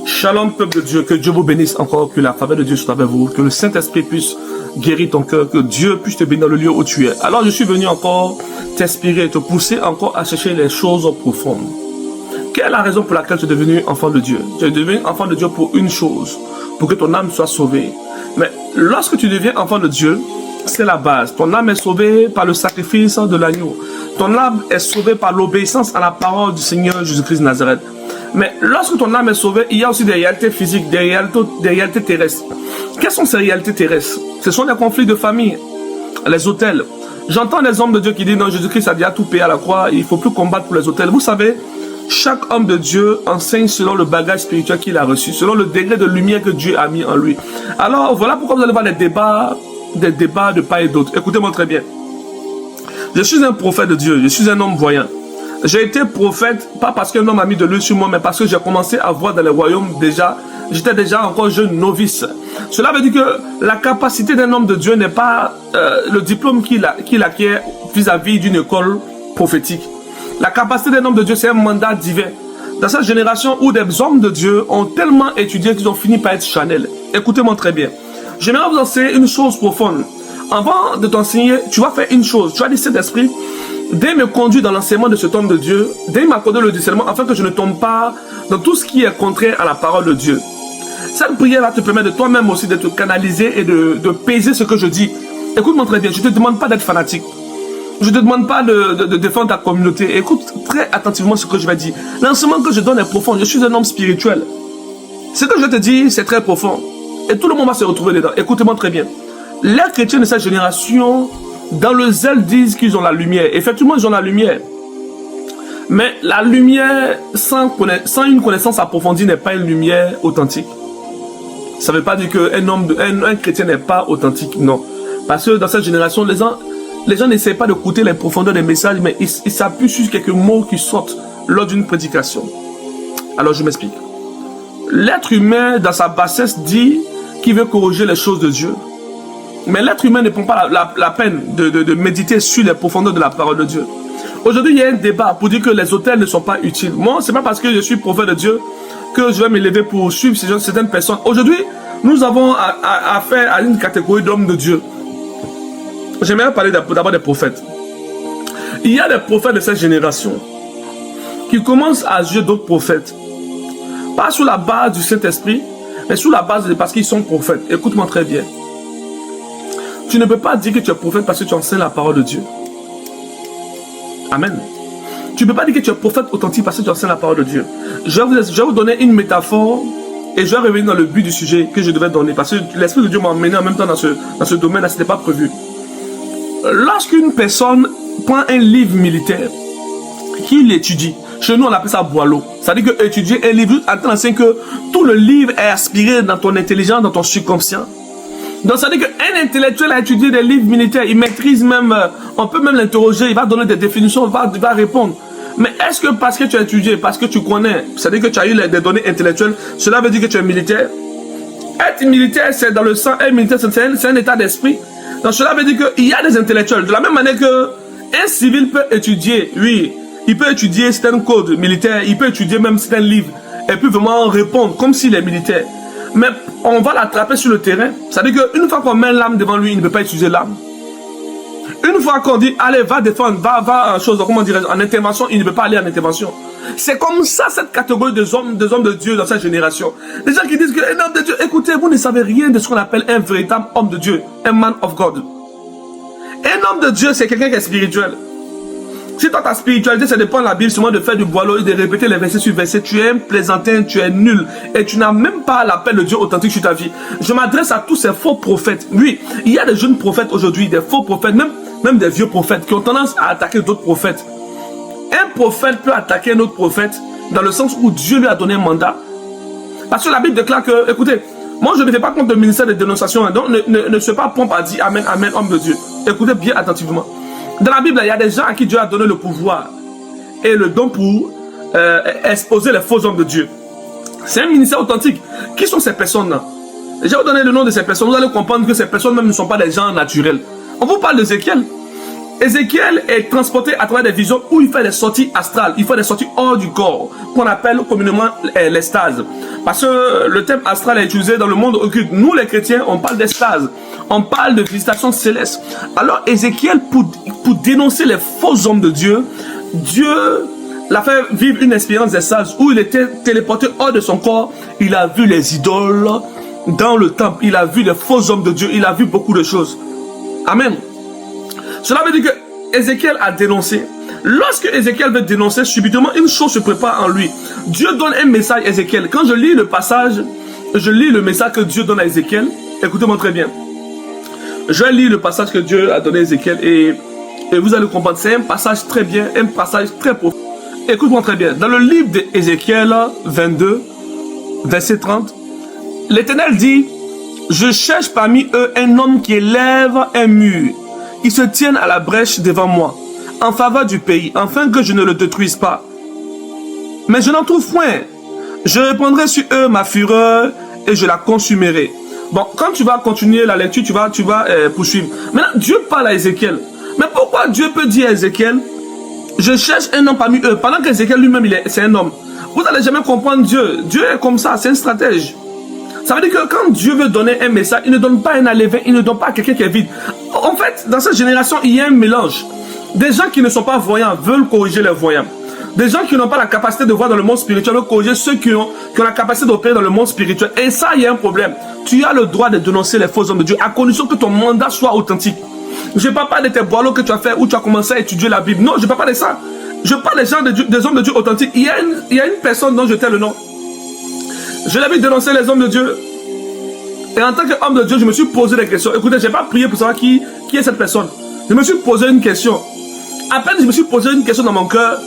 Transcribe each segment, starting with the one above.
Shalom, peuple de Dieu, que Dieu vous bénisse encore, que la faveur de Dieu soit avec vous, que le Saint-Esprit puisse guérir ton cœur, que Dieu puisse te bénir dans le lieu où tu es. Alors je suis venu encore t'inspirer, te pousser encore à chercher les choses profondes. Quelle est la raison pour laquelle tu es devenu enfant de Dieu? Tu es devenu enfant de Dieu pour une chose, pour que ton âme soit sauvée. Mais lorsque tu deviens enfant de Dieu, c'est la base. Ton âme est sauvée par le sacrifice de l'agneau. Ton âme est sauvée par l'obéissance à la parole du Seigneur Jésus-Christ de Nazareth. Mais lorsque ton âme est sauvée, il y a aussi des réalités physiques, des réalités terrestres. Quelles sont ces réalités terrestres? Ce sont les conflits de famille, les autels. J'entends les hommes de Dieu qui disent non, Jésus-Christ a déjà tout payé à la croix, il ne faut plus combattre pour les autels. Vous savez, chaque homme de Dieu enseigne selon le bagage spirituel qu'il a reçu, selon le degré de lumière que Dieu a mis en lui. Alors voilà pourquoi vous allez voir des débats de part et d'autre. Écoutez-moi très bien. Je suis un prophète de Dieu, je suis un homme voyant. J'ai été prophète, pas parce qu'un homme a mis de l'huile sur moi, mais parce que j'ai commencé à voir dans les royaumes déjà. J'étais déjà encore jeune novice. Cela veut dire que la capacité d'un homme de Dieu n'est pas le diplôme qu'il acquiert vis-à-vis d'une école prophétique. La capacité d'un homme de Dieu, c'est un mandat divin. Dans cette génération où des hommes de Dieu ont tellement étudié qu'ils ont fini par être Chanel. Écoutez-moi très bien. J'aimerais vous enseigner une chose profonde. Avant de t'enseigner, tu vas faire une chose. Tu vas dire, Saint-Esprit, dès me conduire dans l'enseignement de cet homme de Dieu, dès m'accorder le discernement, afin que je ne tombe pas dans tout ce qui est contraire à la parole de Dieu. Cette prière va te permettre de toi-même aussi d'être canalisé et de peser ce que je dis. Écoute-moi très bien, je ne te demande pas d'être fanatique. Je ne te demande pas de défendre ta communauté. Écoute très attentivement ce que je vais dire. L'enseignement que je donne est profond. Je suis un homme spirituel. Ce que je te dis, c'est très profond. Et tout le monde va se retrouver dedans. Écoutez-moi très bien. Les chrétiens de cette génération, dans le zèle, disent qu'ils ont la lumière. Effectivement, ils ont la lumière. Mais la lumière sans une connaissance approfondie n'est pas une lumière authentique. Ça ne veut pas dire qu'un chrétien n'est pas authentique, non. Parce que dans cette génération, les gens n'essaient pas d'écouter les profondeurs des messages, mais ils s'appuient sur quelques mots qui sortent lors d'une prédication. Alors je m'explique. L'être humain, dans sa bassesse, dit qu'il veut corriger les choses de Dieu. Mais l'être humain ne prend pas la peine de méditer sur les profondeurs de la parole de Dieu. Aujourd'hui, il y a un débat pour dire que les autels ne sont pas utiles. Moi, ce n'est pas parce que je suis prophète de Dieu que je vais m'élever pour suivre certaines personnes. Aujourd'hui, nous avons affaire à une catégorie d'hommes de Dieu. J'aimerais parler d'abord des prophètes. Il y a des prophètes de cette génération qui commencent à juger d'autres prophètes. Pas sur la base du Saint-Esprit, mais sur la base parce qu'ils sont prophètes. Écoute-moi très bien. Tu ne peux pas dire que tu es prophète parce que tu enseignes la parole de Dieu. Amen. Tu ne peux pas dire que tu es prophète authentique parce que tu enseignes la parole de Dieu. Je vais vous donner une métaphore et je vais revenir dans le but du sujet que je devais donner. Parce que l'Esprit de Dieu m'a emmené en même temps dans ce domaine-là, ce n'était pas prévu. Lorsqu'une personne prend un livre militaire, qu'il étudie, chez nous on appelle ça boileau. C'est-à-dire que étudier un livre, c'est que tout le livre est aspiré dans ton intelligence, dans ton subconscient. Donc ça veut dire qu'un intellectuel a étudié des livres militaires, il maîtrise même, on peut même l'interroger, il va donner des définitions, il va répondre. Mais est-ce que parce que tu as étudié, parce que tu connais, c'est-à-dire que tu as eu des données intellectuelles, cela veut dire que tu es militaire? Être militaire, c'est dans le sang, être militaire, c'est un état d'esprit. Donc cela veut dire qu'il y a des intellectuels. De la même manière qu'un civil peut étudier, oui, il peut étudier certains codes militaires, il peut étudier même certains livres, et puis vraiment répondre comme s'il est militaire. Mais on va l'attraper sur le terrain. C'est-à-dire qu'une fois qu'on met l'âme devant lui, il ne peut pas utiliser l'âme. Une fois qu'on dit, allez, va défendre, va en intervention, il ne peut pas aller en intervention. C'est comme ça cette catégorie des hommes de Dieu dans cette génération. Les gens qui disent qu'un homme de Dieu, écoutez, vous ne savez rien de ce qu'on appelle un véritable homme de Dieu, un man of God. Un homme de Dieu, c'est quelqu'un qui est spirituel. Si toi, ta spiritualité, c'est de prendre la Bible, seulement de faire du boileau et de répéter les versets sur versets, tu es un plaisantin, tu es nul. Et tu n'as même pas l'appel de Dieu authentique sur ta vie. Je m'adresse à tous ces faux prophètes. Oui, il y a des jeunes prophètes aujourd'hui, des faux prophètes, même des vieux prophètes qui ont tendance à attaquer d'autres prophètes. Un prophète peut attaquer un autre prophète dans le sens où Dieu lui a donné un mandat. Parce que la Bible déclare que, écoutez, moi je ne fais pas contre le ministère de dénonciation, hein, donc ne sois pas prompt à dire Amen, Amen, homme de Dieu. Écoutez bien attentivement. Dans la Bible, il y a des gens à qui Dieu a donné le pouvoir et le don pour exposer les faux hommes de Dieu. C'est un ministère authentique. Qui sont ces personnes-là? Je vais vous donner le nom de ces personnes. Vous allez comprendre que ces personnes même ne sont pas des gens naturels. On vous parle d'Ézéchiel. Ézéchiel est transporté à travers des visions où il fait des sorties astrales, il fait des sorties hors du corps, qu'on appelle communément l'extase. Parce que le thème astral est utilisé dans le monde occulte. Nous les chrétiens, on parle d'extase, on parle de visitation céleste. Alors Ézéchiel, pour dénoncer les faux hommes de Dieu, Dieu l'a fait vivre une expérience d'extase où il était téléporté hors de son corps. Il a vu les idoles dans le temple, il a vu les faux hommes de Dieu, il a vu beaucoup de choses. Amen. Cela veut dire que Ézéchiel a dénoncé. Lorsque Ézéchiel veut dénoncer, subitement une chose se prépare en lui. Dieu donne un message à Ézéchiel. Quand je lis le passage, je lis le message que Dieu donne à Ézéchiel. Écoutez-moi très bien. Je lis le passage que Dieu a donné à Ézéchiel et vous allez comprendre. C'est un passage très bien, un passage très profond. Écoute-moi très bien. Dans le livre d'Ézéchiel 22, verset 30, l'Éternel dit, « Je cherche parmi eux un homme qui élève un mur. Ils se tiennent à la brèche devant moi, en faveur du pays, afin que je ne le détruise pas. Mais je n'en trouve point. Je répandrai sur eux ma fureur et je la consumerai. » Bon, quand tu vas continuer la lecture, tu vas poursuivre. Maintenant, Dieu parle à Ézéchiel. Mais pourquoi Dieu peut dire à Ézéchiel, je cherche un homme parmi eux, pendant qu'Ézéchiel lui-même, c'est un homme. Vous n'allez jamais comprendre Dieu. Dieu est comme ça, c'est un stratège. Ça veut dire que quand Dieu veut donner un message, il ne donne pas un aller-vin, il ne donne pas à quelqu'un qui est vide. En fait, dans cette génération, il y a un mélange. Des gens qui ne sont pas voyants veulent corriger les voyants. Des gens qui n'ont pas la capacité de voir dans le monde spirituel veulent corriger ceux qui ont la capacité d'opérer dans le monde spirituel. Et ça, il y a un problème. Tu as le droit de dénoncer les faux hommes de Dieu à condition que ton mandat soit authentique. Je ne parle pas de tes boileaux que tu as fait où tu as commencé à étudier la Bible. Non, je ne parle pas de ça. Je parle des gens de Dieu, des hommes de Dieu authentiques. Il y a une personne dont je tais le nom. Je l'ai vu dénoncer les hommes de Dieu. Et en tant qu'homme de Dieu, je me suis posé des questions. Écoutez, je n'ai pas prié pour savoir qui est cette personne. Je me suis posé une question. À peine je me suis posé une question dans mon cœur,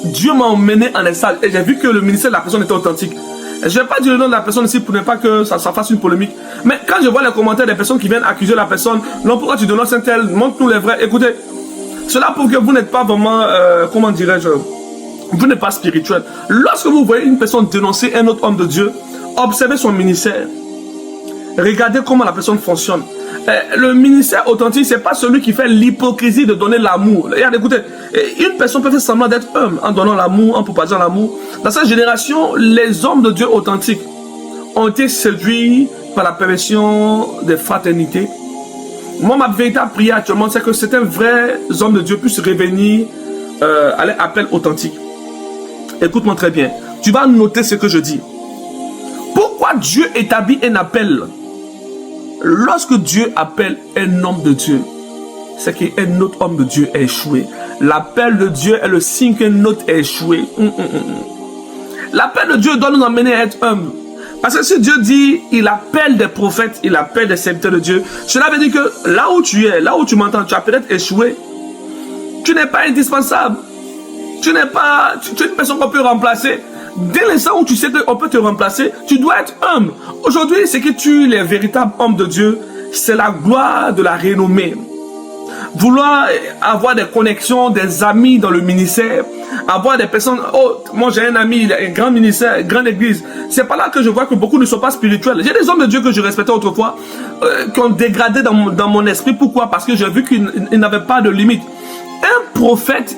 Dieu m'a emmené en extase. Et j'ai vu que le ministère de la personne était authentique. Et je ne vais pas dire le nom de la personne ici pour ne pas que ça fasse une polémique. Mais quand je vois les commentaires des personnes qui viennent accuser la personne, non, pourquoi tu dénonces un tel, montre-nous les vrais. Écoutez, cela prouve que vous n'êtes pas vraiment, comment dirais-je, vous n'êtes pas spirituel. Lorsque vous voyez une personne dénoncer un autre homme de Dieu, observez son ministère. Regardez comment la personne fonctionne. Le ministère authentique, c'est pas celui qui fait l'hypocrisie de donner l'amour. Regardez, écoutez, une personne peut faire semblant d'être homme en donnant l'amour, en propageant l'amour. Dans cette génération, les hommes de Dieu authentiques ont été séduits par la perversion des fraternités. Moi, ma véritable prière actuellement, c'est que certains vrais hommes de Dieu puissent revenir à l'appel authentique. Écoute-moi très bien. Tu vas noter ce que je dis. Pourquoi Dieu établit un appel? Lorsque Dieu appelle un homme de Dieu, c'est qu'un autre homme de Dieu a échoué. L'appel de Dieu est le signe qu'un autre a échoué. L'appel de Dieu doit nous emmener à être humbles. Parce que si Dieu dit, il appelle des prophètes, il appelle des serviteurs de Dieu, cela veut dire que là où tu es, là où tu m'entends, tu as peut-être échoué. Tu n'es pas indispensable. Tu es une personne qu'on peut remplacer. Dès l'instant où tu sais qu'on peut te remplacer, tu dois être humble. Aujourd'hui, ce que tu es les véritables hommes de Dieu, c'est la gloire de la renommée. Vouloir avoir des connexions, des amis dans le ministère, avoir des personnes, oh, moi j'ai un ami, il a un grand ministère, une grande église. C'est pas là que je vois que beaucoup ne sont pas spirituels. J'ai des hommes de Dieu que je respectais autrefois, qui ont dégradé dans mon esprit. Pourquoi? Parce que j'ai vu qu'ils n'avaient pas de limite. Un prophète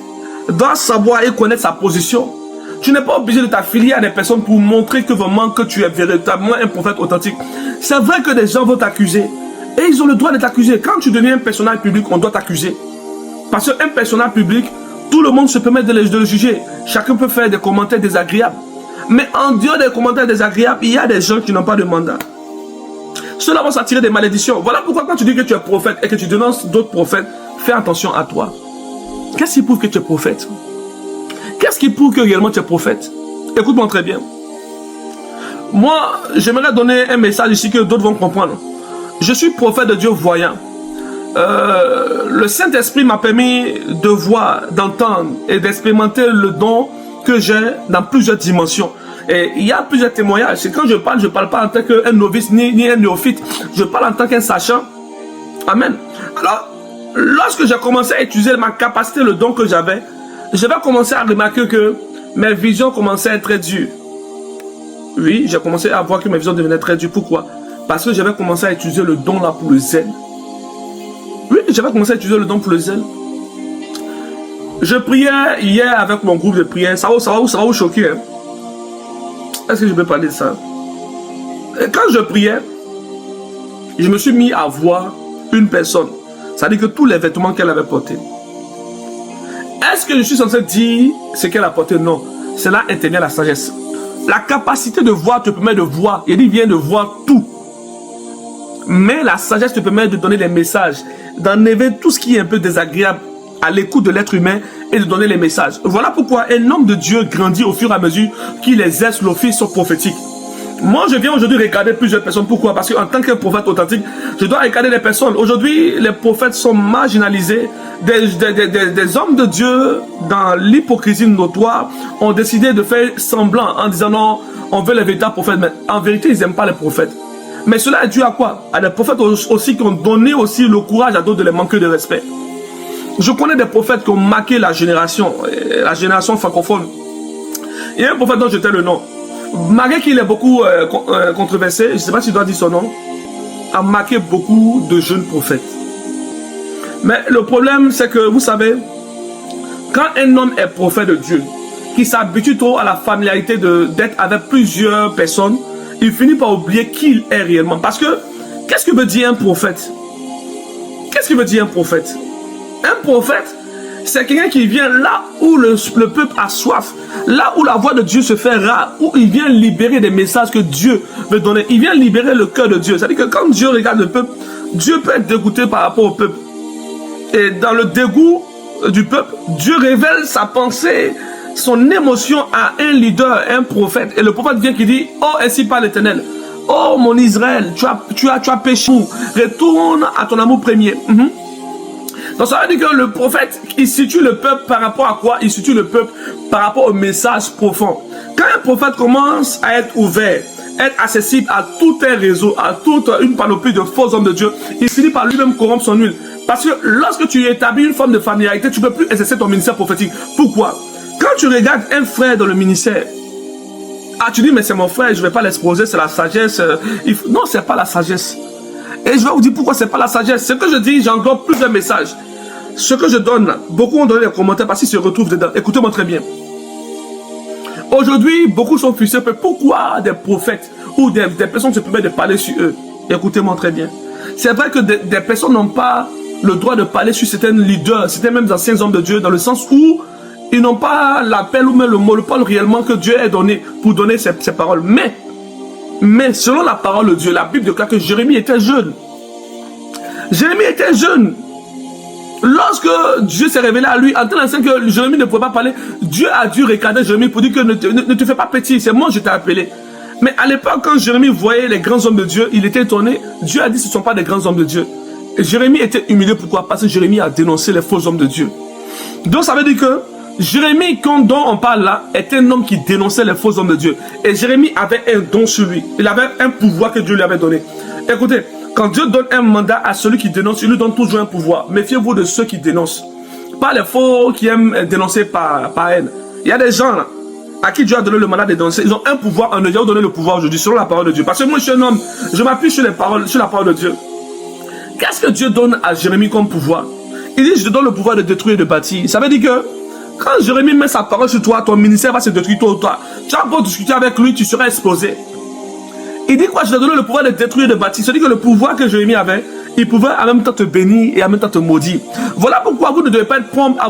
doit savoir et connaître sa position. Tu n'es pas obligé de t'affilier à des personnes pour montrer que vraiment que tu es véritablement un prophète authentique. C'est vrai que des gens vont t'accuser. Et ils ont le droit de t'accuser. Quand tu deviens un personnage public, on doit t'accuser. Parce qu'un personnage public, tout le monde se permet de le juger. Chacun peut faire des commentaires désagréables. Mais en dehors des commentaires désagréables, il y a des gens qui n'ont pas de mandat. Ceux-là vont s'attirer des malédictions. Voilà pourquoi quand tu dis que tu es prophète et que tu dénonces d'autres prophètes, fais attention à toi. Qu'est-ce qui prouve que tu es prophète? Qu'est-ce qui prouve que réellement tu es prophète? Écoute-moi très bien. Moi, j'aimerais donner un message ici que d'autres vont comprendre. Je suis prophète de Dieu voyant. Le Saint-Esprit m'a permis de voir, d'entendre et d'expérimenter le don que j'ai dans plusieurs dimensions. Et il y a plusieurs témoignages. Et quand je parle pas en tant qu'un novice ni un néophyte. Je parle en tant qu'un sachant. Amen. Alors, lorsque j'ai commencé à utiliser ma capacité, le don que j'avais commencé à remarquer que mes visions commençaient à être très dures. Oui, j'ai commencé à voir que mes visions devenaient très dures. Pourquoi? Parce que j'avais commencé à utiliser le don là pour le zèle. Oui, j'avais commencé à utiliser le don pour le zèle. Je priais hier avec mon groupe de prière. Ça va vous choquer. Hein? Est-ce que je peux parler de ça? Et quand je priais, je me suis mis à voir une personne. Ça veut dire que tous les vêtements qu'elle avait portés. Est-ce que je suis censé dire ce qu'elle a porté? Non. Cela interdit la sagesse. La capacité de voir te permet de voir. Il dit, vient de voir tout. Mais la sagesse te permet de donner des messages, d'enlever tout ce qui est un peu désagréable à l'écoute de l'être humain et de donner les messages. Voilà pourquoi un homme de Dieu grandit au fur et à mesure qu'il exerce l'office prophétique. Moi, je viens aujourd'hui regarder plusieurs personnes. Pourquoi? Parce qu'en tant que prophète authentique, je dois regarder les personnes. Aujourd'hui, les prophètes sont marginalisés. Des hommes de Dieu, dans l'hypocrisie notoire, ont décidé de faire semblant en disant non, on veut les véritables prophètes. Mais en vérité, ils n'aiment pas les prophètes. Mais cela est dû à quoi? À des prophètes aussi qui ont donné aussi le courage à d'autres de les manquer de respect. Je connais des prophètes qui ont marqué la génération francophone. Il y a un prophète dont je tais le nom. Malgré qu'il est beaucoup controversé, je ne sais pas si je dois dire son nom, a marqué beaucoup de jeunes prophètes. Mais le problème, c'est que, vous savez, quand un homme est prophète de Dieu, qui s'habitue trop à la familiarité d'être avec plusieurs personnes, il finit par oublier qui il est réellement. Parce que, qu'est-ce que veut dire un prophète? Qu'est-ce que veut dire un prophète? Un prophète, c'est quelqu'un qui vient là où le peuple a soif, là où la voix de Dieu se fait rare, où il vient libérer des messages que Dieu veut donner. Il vient libérer le cœur de Dieu. C'est-à-dire que quand Dieu regarde le peuple, Dieu peut être dégoûté par rapport au peuple. Et dans le dégoût du peuple, Dieu révèle sa pensée, son émotion à un leader, un prophète. Et le prophète vient qui dit, oh, ainsi parle l'Éternel. Oh, mon Israël, tu as péché. Retourne à ton amour premier. Donc ça veut dire que le prophète, il situe le peuple par rapport à quoi? Il situe le peuple par rapport au message profond. Quand un prophète commence à être ouvert, être accessible à tout un réseau, à toute une panoplie de faux hommes de Dieu, il finit par lui-même corrompre son huile. Parce que lorsque tu établis une forme de familiarité, tu ne peux plus exercer ton ministère prophétique. Pourquoi? Quand tu regardes un frère dans le ministère, tu dis mais c'est mon frère, je ne vais pas l'exposer, c'est la sagesse. Non, ce n'est pas la sagesse. Et je vais vous dire pourquoi ce n'est pas la sagesse. Ce que je dis, j'englobe plusieurs messages. Ce que je donne, beaucoup ont donné des commentaires parce qu'ils se retrouvent dedans. Écoutez-moi très bien. Aujourd'hui, beaucoup sont frustrés. Pourquoi des prophètes ou des personnes se permettent de parler sur eux? Écoutez-moi très bien. C'est vrai que des personnes n'ont pas le droit de parler sur certains leaders, certains même anciens hommes de Dieu, dans le sens où ils n'ont pas l'appel ou même le monopole réellement que Dieu a donné pour donner ces paroles. Mais selon la parole de Dieu, la Bible déclare que Jérémie était jeune. Jérémie était jeune. Lorsque Dieu s'est révélé à lui, en tant que Jérémie ne pouvait pas parler, Dieu a dû regarder Jérémie pour dire que ne te fais pas petit, c'est moi je t'ai appelé. Mais à l'époque, quand Jérémie voyait les grands hommes de Dieu, il était étonné. Dieu a dit ce ne sont pas des grands hommes de Dieu. Et Jérémie était humilié, pourquoi? Parce que Jérémie a dénoncé les faux hommes de Dieu. Donc ça veut dire que Jérémie, dont on parle là, est un homme qui dénonçait les faux hommes de Dieu. Et Jérémie avait un don sur lui. Il avait un pouvoir que Dieu lui avait donné. Écoutez, quand Dieu donne un mandat à celui qui dénonce, il lui donne toujours un pouvoir. Méfiez-vous de ceux qui dénoncent. Pas les faux qui aiment dénoncer par haine. Il y a des gens là, à qui Dieu a donné le mandat de dénoncer. Ils ont un pouvoir, on leur a donné le pouvoir aujourd'hui, selon la parole de Dieu. Parce que moi je suis un homme, je m'appuie sur la parole de Dieu. Qu'est-ce que Dieu donne à Jérémie comme pouvoir? Il dit, je te donne le pouvoir de détruire et de bâtir. Ça veut dire que quand Jérémie met sa parole sur toi, ton ministère va se détruire toi ou toi. Tu as beau discuter avec lui, tu seras explosé. Il dit quoi? Je te donne le pouvoir de détruire et de bâtir. C'est-à-dire que le pouvoir que Jérémie avait, il pouvait en même temps te bénir et en même temps te maudire. Voilà pourquoi vous ne devez pas être prompt à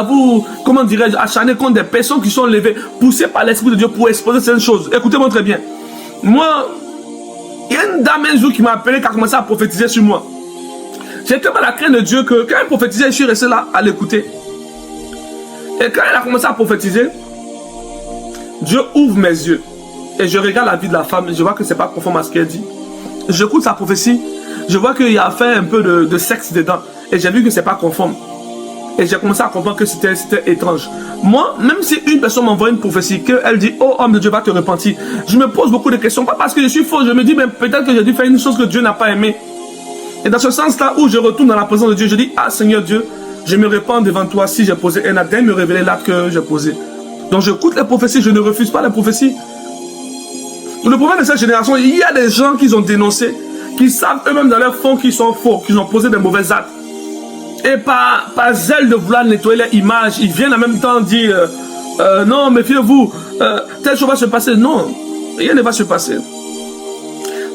vous, comment dirais-je, acharner contre des personnes qui sont levées, poussées par l'Esprit de Dieu pour exposer certaines choses. Écoutez-moi très bien. Moi, il y a une dame un jour qui m'a appelé, qui a commencé à prophétiser sur moi. J'ai tellement la crainte de Dieu que quand elle prophétisait, je suis resté là à l'écouter. Et quand elle a commencé à prophétiser, Dieu ouvre mes yeux. Et je regarde la vie de la femme, je vois que ce n'est pas conforme à ce qu'elle dit. J'écoute sa prophétie, je vois qu'il y a fait un peu de sexe dedans. Et j'ai vu que ce n'est pas conforme. Et j'ai commencé à comprendre que c'était étrange. Moi, même si une personne m'envoie une prophétie, qu'elle dit, oh homme de Dieu, va te repentir, je me pose beaucoup de questions. Pas parce que je suis faux, je me dis, mais peut-être que j'ai dû faire une chose que Dieu n'a pas aimée. Et dans ce sens-là, où je retourne dans la présence de Dieu, je dis, ah Seigneur Dieu, je me répands devant toi si j'ai posé un acte, me révéler l'acte que j'ai posé. Donc j'écoute les prophéties, je ne refuse pas les prophéties. Le problème de cette génération, il y a des gens qui ont dénoncé, qui savent eux-mêmes dans leur fond qu'ils sont faux, qu'ils ont posé des mauvais actes. Et par zèle de vouloir nettoyer les images, ils viennent en même temps dire non, méfiez-vous, telle chose va se passer. Non, rien ne va se passer.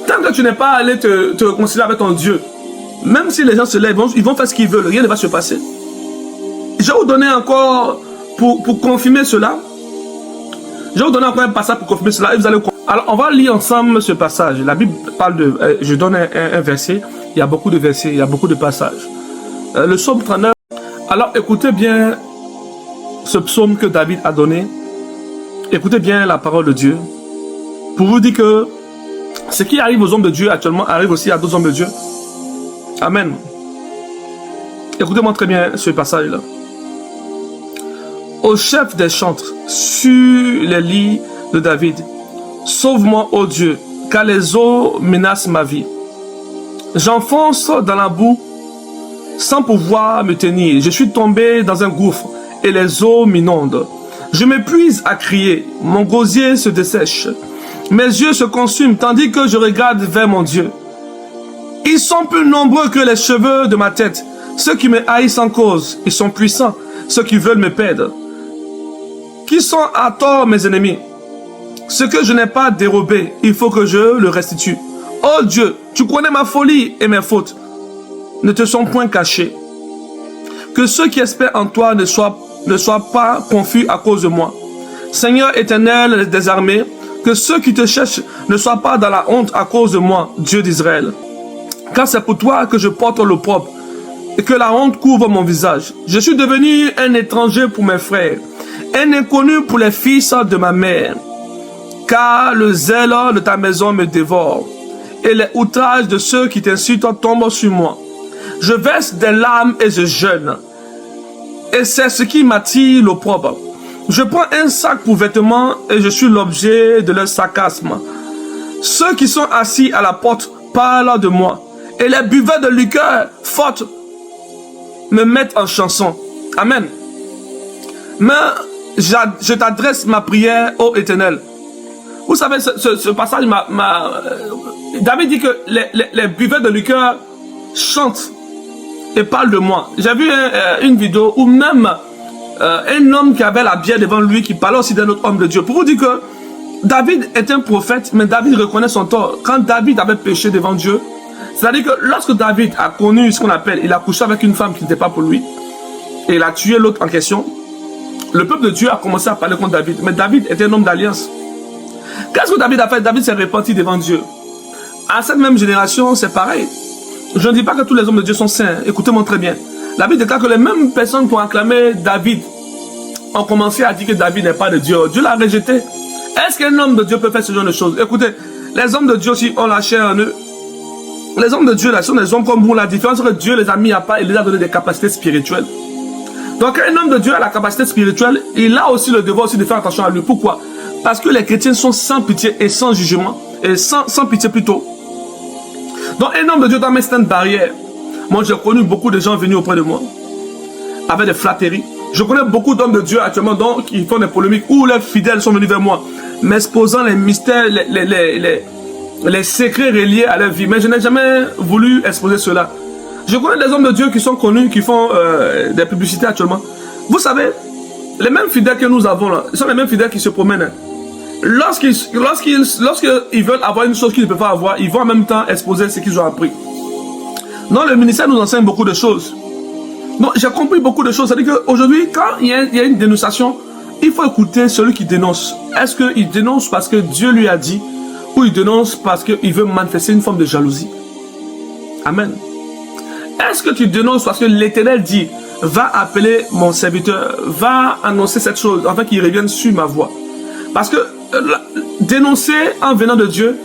Tant que tu n'es pas allé te réconcilier avec ton Dieu, même si les gens se lèvent, ils vont faire ce qu'ils veulent, rien ne va se passer. Je vais vous donner encore, pour confirmer cela, je vais vous donner encore un passage pour confirmer cela. Et vous allez... Alors, on va lire ensemble ce passage. La Bible parle de... je donne un verset. Il y a beaucoup de versets, il y a beaucoup de passages. Le psaume 39. Alors, écoutez bien ce psaume que David a donné. Écoutez bien la parole de Dieu. Pour vous dire que ce qui arrive aux hommes de Dieu actuellement arrive aussi à d'autres hommes de Dieu. Amen. Écoutez-moi très bien ce passage-là. Au chef des chantres, sur les lits de David, sauve-moi, ô Dieu, car les eaux menacent ma vie. J'enfonce dans la boue sans pouvoir me tenir. Je suis tombé dans un gouffre et les eaux m'inondent. Je m'épuise à crier, mon gosier se dessèche. Mes yeux se consument tandis que je regarde vers mon Dieu. Ils sont plus nombreux que les cheveux de ma tête. Ceux qui me haïssent en cause, ils sont puissants. Ceux qui veulent me perdre. Qui sont à tort mes ennemis. Ce que je n'ai pas dérobé, il faut que je le restitue. Oh Dieu, tu connais ma folie et mes fautes. Ne te sont point cachés. Que ceux qui espèrent en toi ne soient pas confus à cause de moi. Seigneur éternel des armées, que ceux qui te cherchent ne soient pas dans la honte à cause de moi, Dieu d'Israël. Car c'est pour toi que je porte l'opprobre et que la honte couvre mon visage. Je suis devenu un étranger pour mes frères, un inconnu pour les fils de ma mère. Car le zèle de ta maison me dévore et les outrages de ceux qui t'insultent tombent sur moi. Je verse des larmes et je jeûne. Et c'est ce qui m'attire l'opprobre. Je prends un sac pour vêtements et je suis l'objet de leur sarcasme. Ceux qui sont assis à la porte parlent de moi. Et les buveurs de liqueur forte me mettent en chanson. Amen. Mais je t'adresse ma prière, ô Éternel. Vous savez, ce passage, David dit que les buveurs de liqueur chantent et parlent de moi. J'ai vu une vidéo où même un homme qui avait la bière devant lui, qui parlait aussi d'un autre homme de Dieu. Pour vous dire que David est un prophète, mais David reconnaît son tort. Quand David avait péché devant Dieu, c'est-à-dire que lorsque David a connu ce qu'on appelle, il a couché avec une femme qui n'était pas pour lui, et il a tué l'autre en question, le peuple de Dieu a commencé à parler contre David. Mais David était un homme d'alliance. Qu'est-ce que David a fait? David s'est repenti devant Dieu. À cette même génération, c'est pareil. Je ne dis pas que tous les hommes de Dieu sont saints. Écoutez-moi très bien. La Bible déclare que les mêmes personnes qui ont acclamé David ont commencé à dire que David n'est pas de Dieu. Dieu l'a rejeté. Est-ce qu'un homme de Dieu peut faire ce genre de choses? Écoutez, les hommes de Dieu aussi ont la chair en eux. Les hommes de Dieu là sont des hommes comme vous. La différence c'est que Dieu les a mis à part et les a donné des capacités spirituelles. Donc un homme de Dieu a la capacité spirituelle, il a aussi le devoir aussi de faire attention à lui. Pourquoi? Parce que les chrétiens sont sans pitié et sans jugement. Et sans pitié plutôt. Donc un homme de Dieu doit mettre une barrière. Moi j'ai connu beaucoup de gens venus auprès de moi avec des flatteries. Je connais beaucoup d'hommes de Dieu actuellement donc, qui font des polémiques où les fidèles sont venus vers moi, m'exposant les mystères, les secrets reliés à leur vie. Mais je n'ai jamais voulu exposer cela. Je connais des hommes de Dieu qui sont connus, qui font des publicités actuellement. Vous savez, les mêmes fidèles que nous avons là, sont les mêmes fidèles qui se promènent. Lorsqu'ils veulent avoir une chose qu'ils ne peuvent pas avoir, ils vont en même temps exposer ce qu'ils ont appris. Donc le ministère nous enseigne beaucoup de choses. Donc j'ai compris beaucoup de choses. C'est-à-dire qu'aujourd'hui, quand il y a une dénonciation, il faut écouter celui qui dénonce. Est-ce qu'il dénonce parce que Dieu lui a dit, ou il dénonce parce qu'il veut manifester une forme de jalousie? Amen. Est-ce que tu dénonces parce que l'Éternel dit, va appeler mon serviteur, va annoncer cette chose, afin qu'il revienne sur ma voie? Parce que dénoncer en venant de Dieu,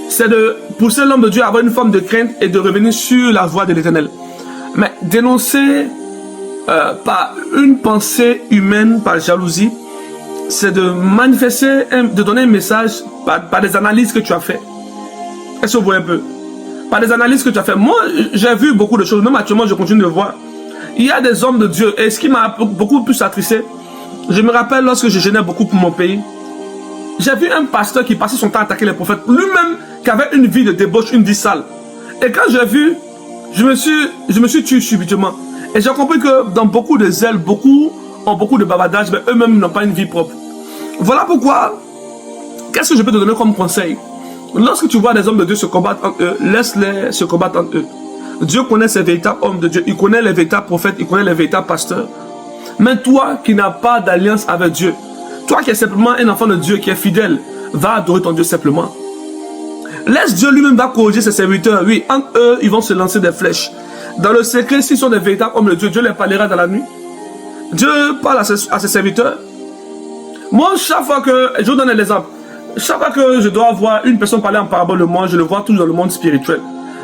c'est de pousser l'homme de Dieu à avoir une forme de crainte et de revenir sur la voie de l'Éternel. Mais dénoncer par une pensée humaine, par jalousie, c'est de manifester, de donner un message par des analyses que tu as fait. Est-ce que vous voyez un peu? Par des analyses que tu as fait. Moi, j'ai vu beaucoup de choses, même actuellement, je continue de voir. Il y a des hommes de Dieu, et ce qui m'a beaucoup plus attristé, je me rappelle lorsque je jeûnais beaucoup pour mon pays, j'ai vu un pasteur qui passait son temps à attaquer les prophètes, lui-même qui avait une vie de débauche, une vie sale. Et quand j'ai vu, je me suis tué subitement. Et j'ai compris que dans beaucoup de zèle, beaucoup ont beaucoup de bavardage, mais eux-mêmes n'ont pas une vie propre. Voilà pourquoi, qu'est-ce que je peux te donner comme conseil? Lorsque tu vois des hommes de Dieu se combattre entre eux, laisse-les se combattre entre eux. Dieu connaît ces véritables hommes de Dieu, il connaît les véritables prophètes, il connaît les véritables pasteurs. Mais toi qui n'as pas d'alliance avec Dieu, toi qui es simplement un enfant de Dieu qui est fidèle, va adorer ton Dieu simplement. Laisse Dieu lui-même va corriger ses serviteurs. Oui, entre eux, ils vont se lancer des flèches. Dans le secret, s'ils sont des véritables hommes de Dieu, Dieu les parlera dans la nuit. Dieu parle à ses serviteurs. Moi, chaque fois que, je vous donne un exemple, chaque fois que je dois voir une personne parler en parabole de moi, je le vois toujours dans le monde spirituel.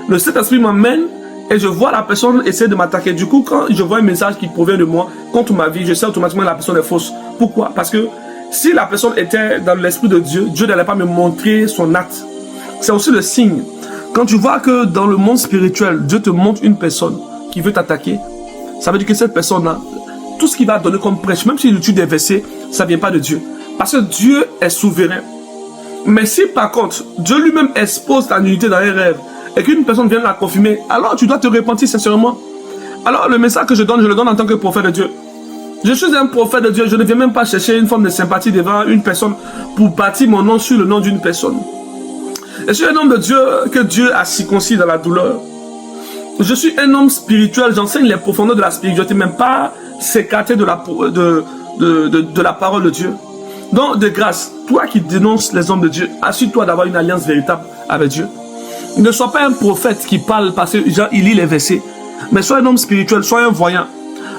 Le Saint-Esprit m'emmène et je vois la personne essayer de m'attaquer. Du coup, quand je vois un message qui provient de moi contre ma vie, je sais automatiquement que la personne est fausse. Pourquoi? Parce que si la personne était dans l'esprit de Dieu, Dieu n'allait pas me montrer son acte. C'est aussi le signe. Quand tu vois que dans le monde spirituel, Dieu te montre une personne qui veut t'attaquer, ça veut dire que cette personne-là, tout ce qu'il va donner comme prêche, même s'il utilise des versets, ça ne vient pas de Dieu. Parce que Dieu est souverain. Mais si par contre, Dieu lui-même expose ta nullité dans un rêve et qu'une personne vient la confirmer, alors tu dois te repentir sincèrement. Alors le message que je le donne en tant que prophète de Dieu. Je suis un prophète de Dieu, je ne viens même pas chercher une forme de sympathie devant une personne pour bâtir mon nom sur le nom d'une personne. Je suis un homme de Dieu que Dieu a circoncis dans la douleur. Je suis un homme spirituel, j'enseigne les profondeurs de la spiritualité, même pas s'écarter de la parole de Dieu. Donc, de grâce, toi qui dénonces les hommes de Dieu, assure-toi d'avoir une alliance véritable avec Dieu. Ne sois pas un prophète qui parle parce qu'il lit les versets, mais sois un homme spirituel, sois un voyant.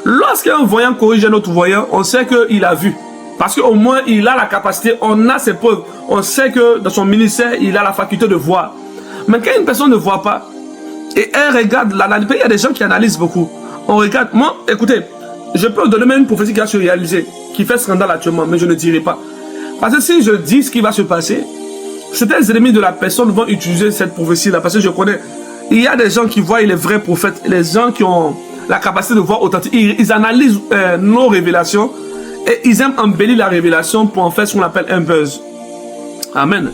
Lorsqu'un voyant corrige un autre voyant, on sait qu'il a vu. Parce qu'au moins, il a la capacité, on a ses preuves. On sait que dans son ministère, il a la faculté de voir. Mais quand une personne ne voit pas, et elle regarde, il y a des gens qui analysent beaucoup. On regarde, moi, écoutez, je peux donner même une prophétie qui va se réaliser, qui fait scandale actuellement, mais je ne dirai pas. Parce que si je dis ce qui va se passer, certains ennemis de la personne vont utiliser cette prophétie-là, parce que je connais, il y a des gens qui voient les vrais prophètes, les gens qui ont la capacité de voir authentique, ils analysent nos révélations, et ils aiment embellir la révélation pour en faire ce qu'on appelle un buzz. Amen.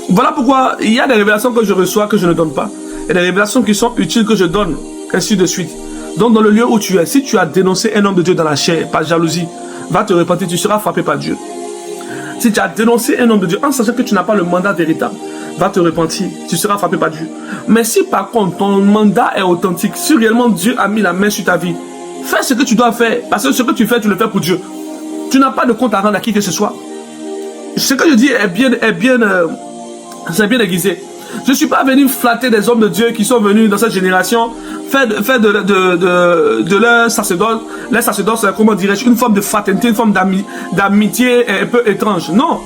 Voilà pourquoi il y a des révélations que je reçois que je ne donne pas. Et des révélations qui sont utiles que je donne, ainsi de suite. Donc dans le lieu où tu es, si tu as dénoncé un homme de Dieu dans la chair, par jalousie, va te repentir, tu seras frappé par Dieu. Si tu as dénoncé un homme de Dieu en sachant que tu n'as pas le mandat véritable, va te repentir, tu seras frappé par Dieu. Mais si par contre ton mandat est authentique, si réellement Dieu a mis la main sur ta vie, fais ce que tu dois faire, parce que ce que tu fais, tu le fais pour Dieu. Tu n'as pas de compte à rendre à qui que ce soit. Ce que je dis c'est bien aiguisé. Je ne suis pas venu flatter des hommes de Dieu qui sont venus dans cette génération, faire de leur sacerdoce, comment dirais-je, une forme de fraternité, une forme d'amitié un peu étrange. Non.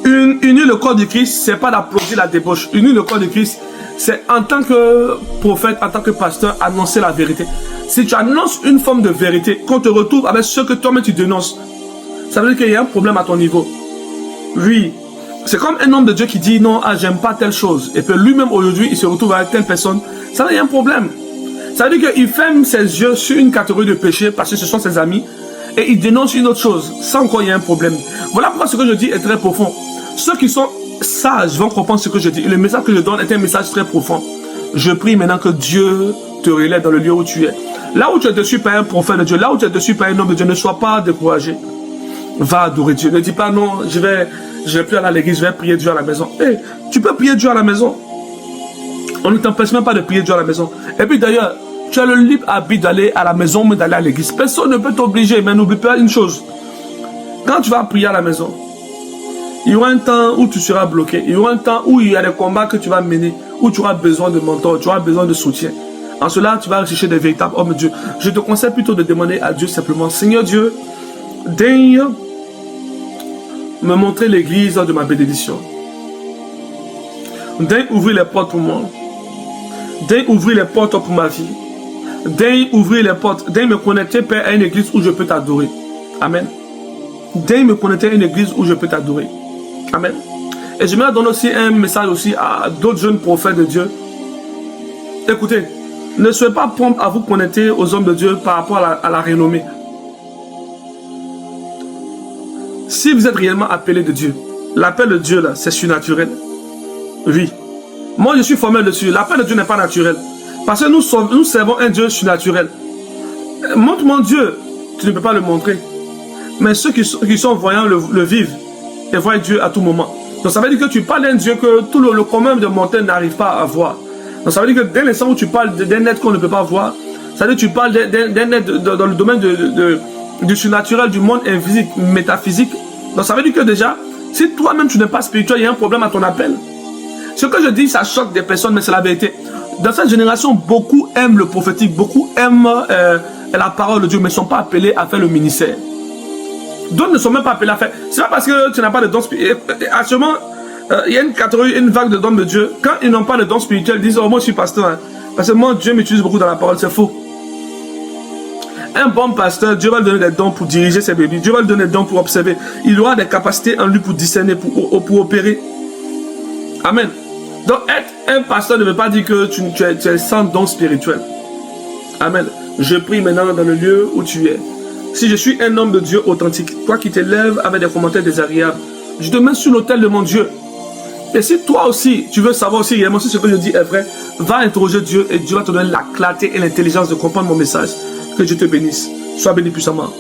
Unir le corps de Christ, c'est pas d'applaudir la débauche. Unir le corps de Christ, c'est en tant que prophète, en tant que pasteur, annoncer la vérité. Si tu annonces une forme de vérité, qu'on te retrouve avec ce que toi-même tu dénonces, ça veut dire qu'il y a un problème à ton niveau. Oui. C'est comme un homme de Dieu qui dit non, j'aime pas telle chose. Et puis lui-même aujourd'hui, il se retrouve avec telle personne. Ça veut dire qu'il y a un problème. Ça veut dire qu'il ferme ses yeux sur une catégorie de péché parce que ce sont ses amis. Et il dénonce une autre chose. Ça encore, il y a un problème. Voilà pourquoi ce que je dis est très profond. Ceux qui sont sages vont comprendre ce que je dis. Et le message que je donne est un message très profond. Je prie maintenant que Dieu te relève dans le lieu où tu es. Là où tu es dessus par un prophète de Dieu, là où tu es dessus par un homme de Dieu, ne sois pas découragé. Va adorer Dieu. Ne dis pas non, je vais plus aller à l'église, je vais prier Dieu à la maison. Hey, tu peux prier Dieu à la maison. On ne t'empêche même pas de prier Dieu à la maison. Et puis d'ailleurs, tu as le libre habit d'aller à la maison, mais d'aller à l'église. Personne ne peut t'obliger, mais n'oublie pas une chose. Quand tu vas prier à la maison, il y aura un temps où tu seras bloqué. Il y aura un temps où il y a des combats que tu vas mener, où tu auras besoin de mentor, tu auras besoin de soutien. En cela, tu vas rechercher des véritables hommes de Dieu. Je te conseille plutôt de demander à Dieu simplement, Seigneur Dieu, daigne me montrer l'église de ma bénédiction. Daigne ouvrir les portes pour moi. Daigne ouvrir les portes pour ma vie. Daigne ouvrir les portes. Daigne me connecter, Père, à une église où je peux t'adorer. Amen. Daigne me connecter à une église où je peux t'adorer. Amen. Et je vais donner aussi un message aussi à d'autres jeunes prophètes de Dieu. Écoutez, ne soyez pas prompt à vous connecter aux hommes de Dieu par rapport à la renommée. Si vous êtes réellement appelé de Dieu, l'appel de Dieu là, c'est surnaturel. Oui. Moi, je suis formel dessus. L'appel de Dieu n'est pas naturel. Parce que nous servons un Dieu surnaturel. Montre mon Dieu, tu ne peux pas le montrer. Mais ceux qui sont voyants le vivent et voient Dieu à tout moment. Donc ça veut dire que tu parles d'un Dieu que tout le commun de mortels n'arrive pas à voir. Donc ça veut dire que dès l'instant où tu parles d'un être qu'on ne peut pas voir, ça veut dire que tu parles d'un être dans le domaine du surnaturel, du monde invisible, métaphysique. Donc ça veut dire que déjà, si toi-même tu n'es pas spirituel, il y a un problème à ton appel. Ce que je dis, ça choque des personnes, mais c'est la vérité. Dans cette génération, beaucoup aiment le prophétique, beaucoup aiment la parole de Dieu, mais ne sont pas appelés à faire le ministère. D'autres ne sont même pas appelés à faire. C'est pas parce que tu n'as pas de don spirituel. Actuellement, il y a une catégorie, une vague de dons de Dieu. Quand ils n'ont pas de don spirituel, ils disent, oh, moi je suis pasteur. Hein. Parce que moi, Dieu m'utilise beaucoup dans la parole. C'est faux. Un bon pasteur, Dieu va lui donner des dons pour diriger ses bébés. Dieu va lui donner des dons pour observer. Il aura des capacités en lui pour discerner, pour opérer. Amen. Donc, être un pasteur ne veut pas dire que tu es sans don spirituel. Amen. Je prie maintenant dans le lieu où tu es. Si je suis un homme de Dieu authentique, toi qui t'élèves avec des commentaires désagréables, je te mets sur l'autel de mon Dieu. Et si toi aussi, tu veux savoir aussi réellement si ce que je dis est vrai, va interroger Dieu et Dieu va te donner la clarté et l'intelligence de comprendre mon message. Que Dieu te bénisse. Sois béni puissamment.